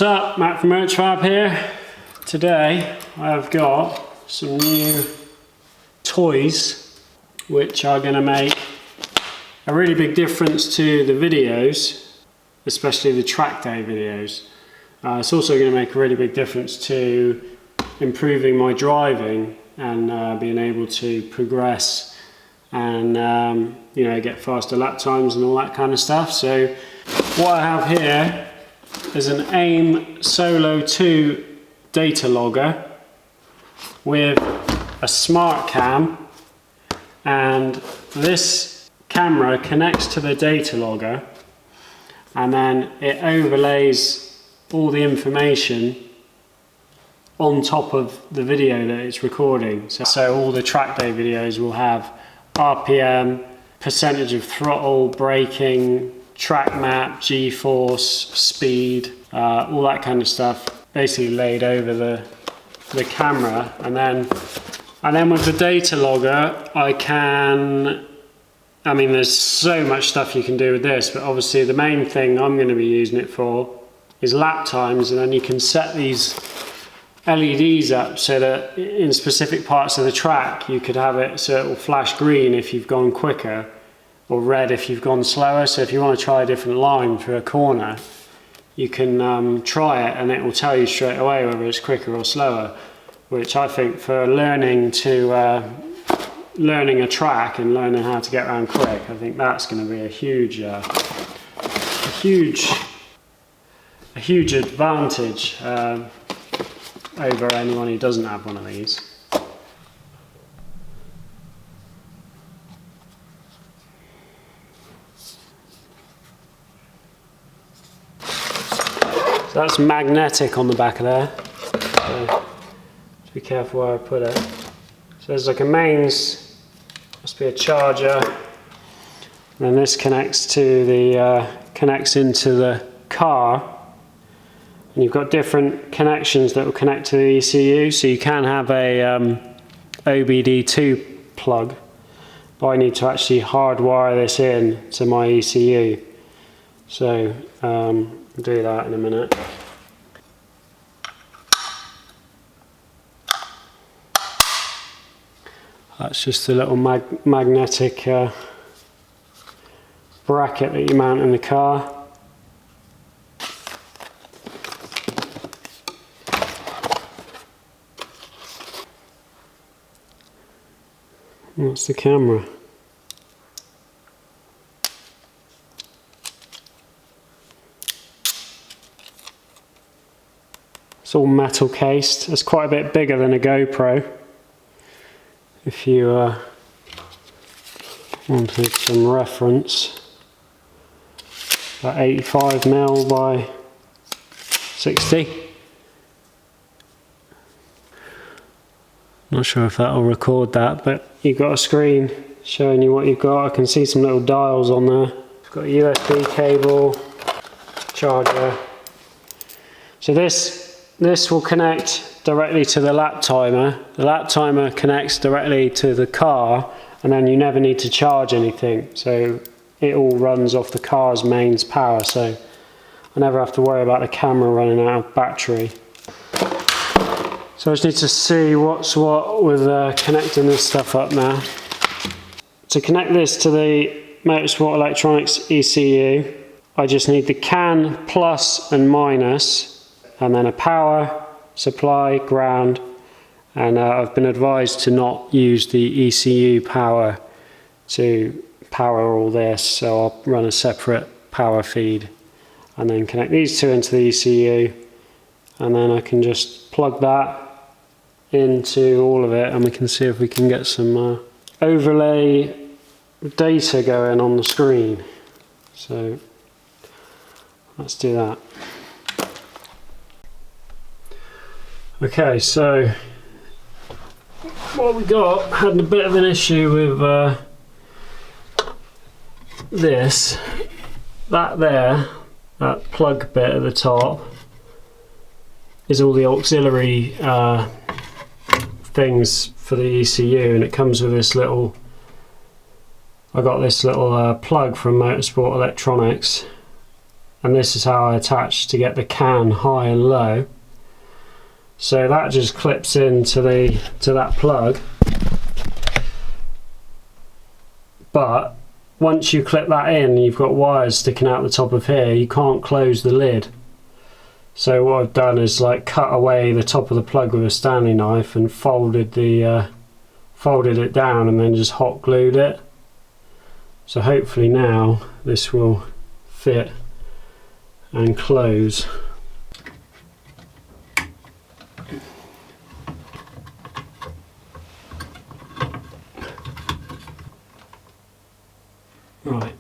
What's up, Matt from MerchFab here. Today I've got some new toys which are going to make a really big difference to the videos, especially the track day videos. It's also going to make a really big difference to improving my driving and being able to progress and you know, get faster lap times and all that kind of stuff. So what I have here is an AIM Solo 2 data logger with a smart cam, and this camera connects to the data logger and then it overlays all the information on top of the video that it's recording. So all the track day videos will have RPM, percentage of throttle, braking, track map, G-force, speed, all that kind of stuff basically laid over the camera. And then with the data logger I mean there's so much stuff you can do with this, but obviously the main thing I'm going to be using it for is lap times. And then you can set these LEDs up so that in specific parts of the track you could have it so it will flash green if you've gone quicker, or red if you've gone slower. So if you want to try a different line for a corner, you can try it and it will tell you straight away whether it's quicker or slower, which I think for learning a track and learning how to get around quick, I think that's going to be a huge advantage over anyone who doesn't have one of these. So that's magnetic on the back of there, so just be careful where I put it. So there's like a mains, must be a charger, and then this connects into the car, and you've got different connections that will connect to the ECU. So you can have a OBD2 plug, but I need to actually hardwire this in to my ECU. So I'll do that in a minute. That's just a little magnetic bracket that you mount in the car. That's the camera. It's all metal cased. It's quite a bit bigger than a GoPro. If you wanted some reference, about 85mm by 60. Not sure if that will record that, but you've got a screen showing you what you've got. I can see some little dials on there. It's got a USB cable, charger. So this will connect directly to the lap timer. The lap timer connects directly to the car, and then you never need to charge anything. So it all runs off the car's mains power, so I never have to worry about the camera running out of battery. So I just need to see what's what with connecting this stuff up now. To connect this to the Motorsport Electronics ECU, I just need the CAN plus and minus, and then a power supply, ground, and I've been advised to not use the ECU power to power all this, so I'll run a separate power feed and then connect these two into the ECU, and then I can just plug that into all of it and we can see if we can get some overlay data going on the screen. So let's do that. Okay, so what we got, had a bit of an issue with this. That plug bit at the top is all the auxiliary things for the ECU, and it comes with this little, I got this little plug from Motorsport Electronics, and this is how I attach to get the can high and low. So that just clips into that plug, but once you clip that in, you've got wires sticking out the top of here, you can't close the lid. So what I've done is like cut away the top of the plug with a Stanley knife and folded it down and then just hot glued it. So hopefully now this will fit and close. Right,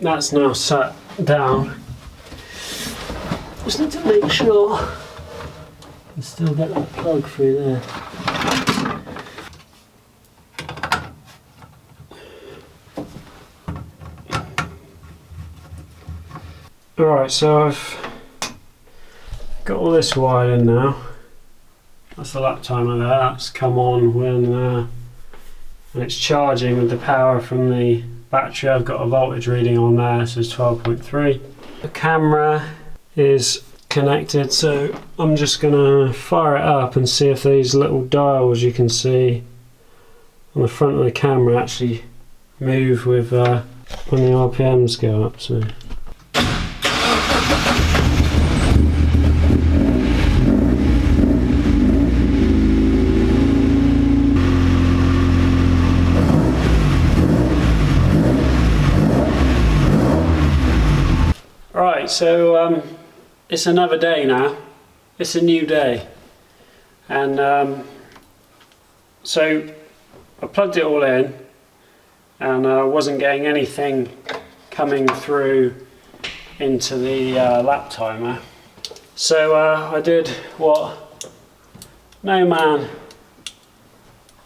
that's now sat down. Just need to make sure I can still get that plug through there. Alright, so I've got all this wired in now. That's the lap timer there, that's come on when and it's charging with the power from the battery. I've got a voltage reading on there, so it's 12.3. The camera is connected, so I'm just gonna fire it up and see if these little dials you can see on the front of the camera actually move with when the RPMs go up. So right, so it's another day now. It's a new day, and so I plugged it all in, and I wasn't getting anything coming through into the lap timer. So I did what no man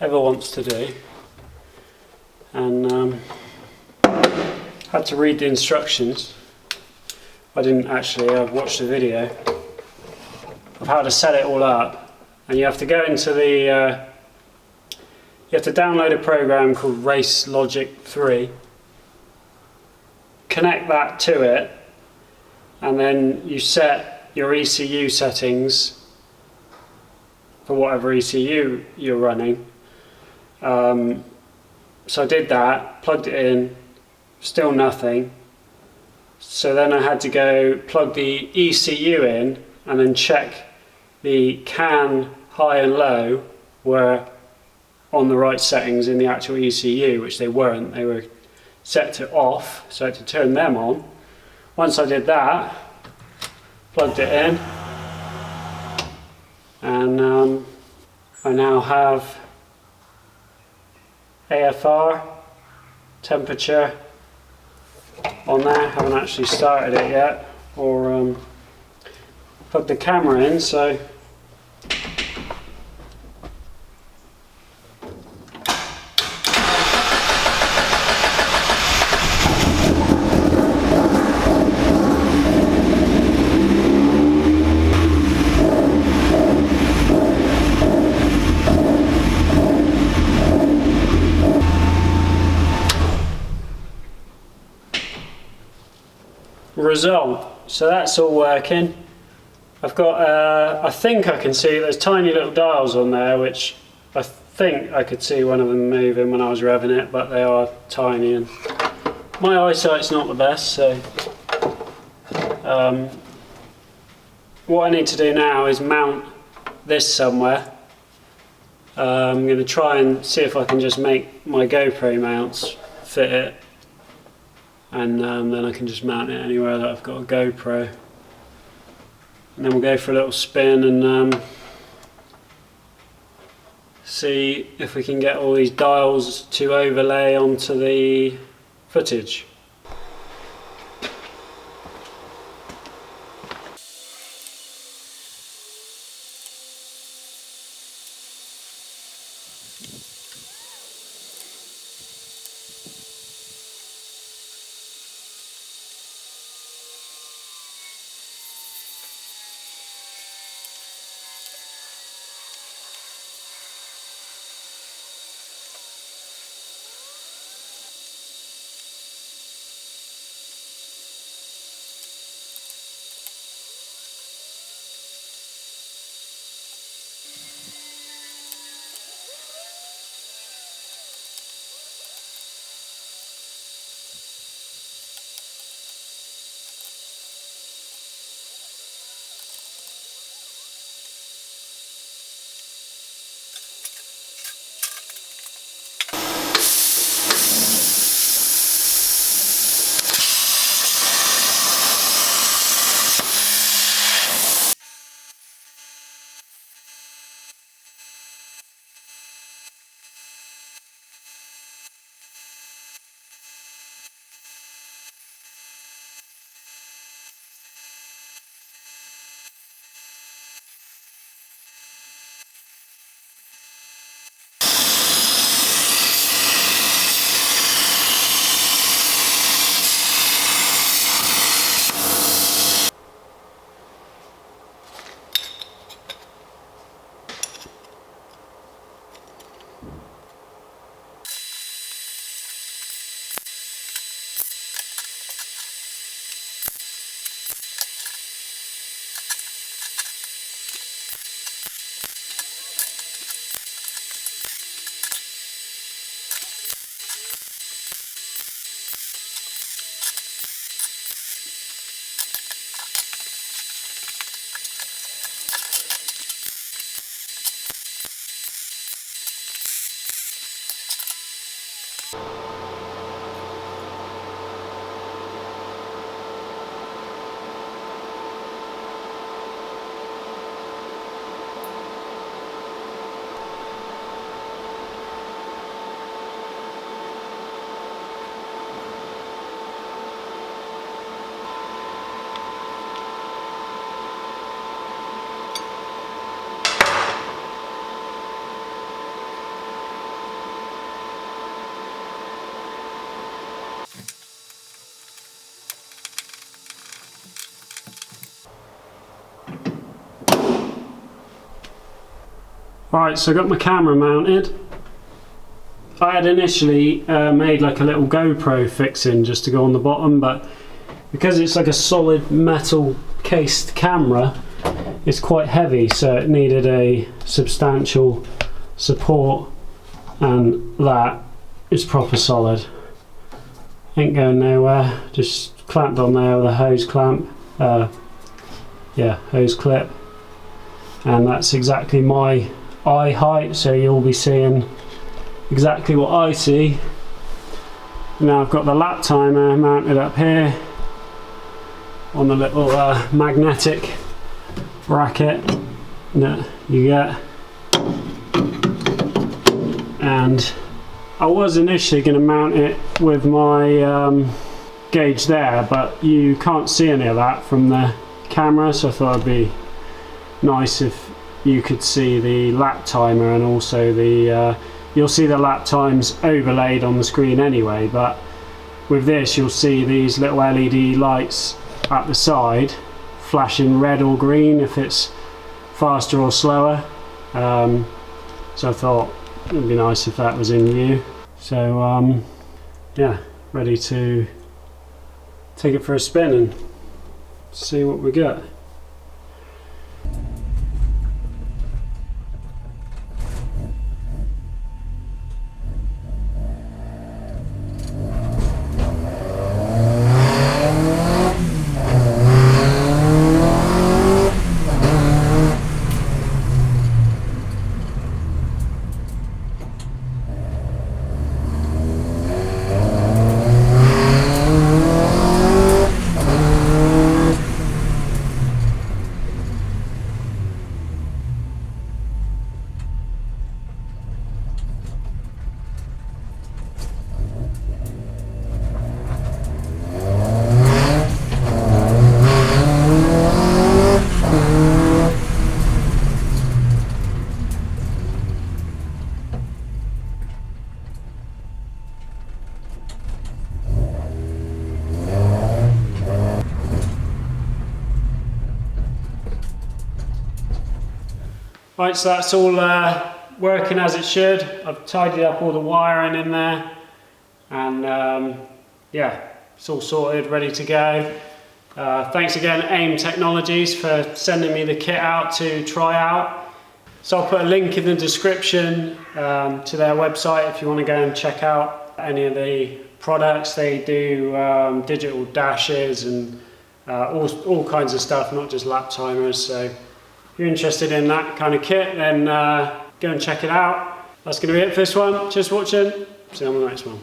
ever wants to do, and had to read the instructions. I didn't actually, I've watched the video of how to set it all up, and you have to go into the, you have to download a program called Race Logic 3, connect that to it, and then you set your ECU settings for whatever ECU you're running. So I did that, plugged it in, still nothing. So then I had to go plug the ECU in and then check the can high and low were on the right settings in the actual ECU, which they weren't. They were set to off, so I had to turn them on. Once I did that, plugged it in, and I now have AFR, temperature, on there. Haven't actually started it yet or plugged the camera in, so result. So that's all working. I've got, I think I can see there's tiny little dials on there, which I think I could see one of them moving when I was revving it, but they are tiny and my eyesight's not the best, so what I need to do now is mount this somewhere. I'm going to try and see if I can just make my GoPro mounts fit it, and then I can just mount it anywhere that I've got a GoPro, and then we'll go for a little spin and see if we can get all these dials to overlay onto the footage. Alright, so I got my camera mounted. I had initially made like a little GoPro fixing just to go on the bottom, but because it's like a solid metal cased camera, it's quite heavy, so it needed a substantial support, and that is proper solid. Ain't going nowhere, just clamped on there with a hose clamp, hose clip, and that's exactly my eye height, so you'll be seeing exactly what I see. Now I've got the lap timer mounted up here on the little magnetic bracket that you get, and I was initially going to mount it with my gauge there, but you can't see any of that from the camera, so I thought it'd be nice if you could see the lap timer, and also the you'll see the lap times overlaid on the screen anyway, but with this you'll see these little LED lights at the side flashing red or green if it's faster or slower, so I thought it would be nice if that was in view. So yeah, ready to take it for a spin and see what we got. Right, so that's all working as it should. I've tidied up all the wiring in there, and yeah, it's all sorted, ready to go. Thanks again AIM Technologies for sending me the kit out to try out. So I'll put a link in the description to their website if you want to go and check out any of the products. They do digital dashes and all kinds of stuff, not just lap timers. So if you're interested in that kind of kit, then go and check it out. That's going to be it for this one. Cheers for watching. See you on the next one.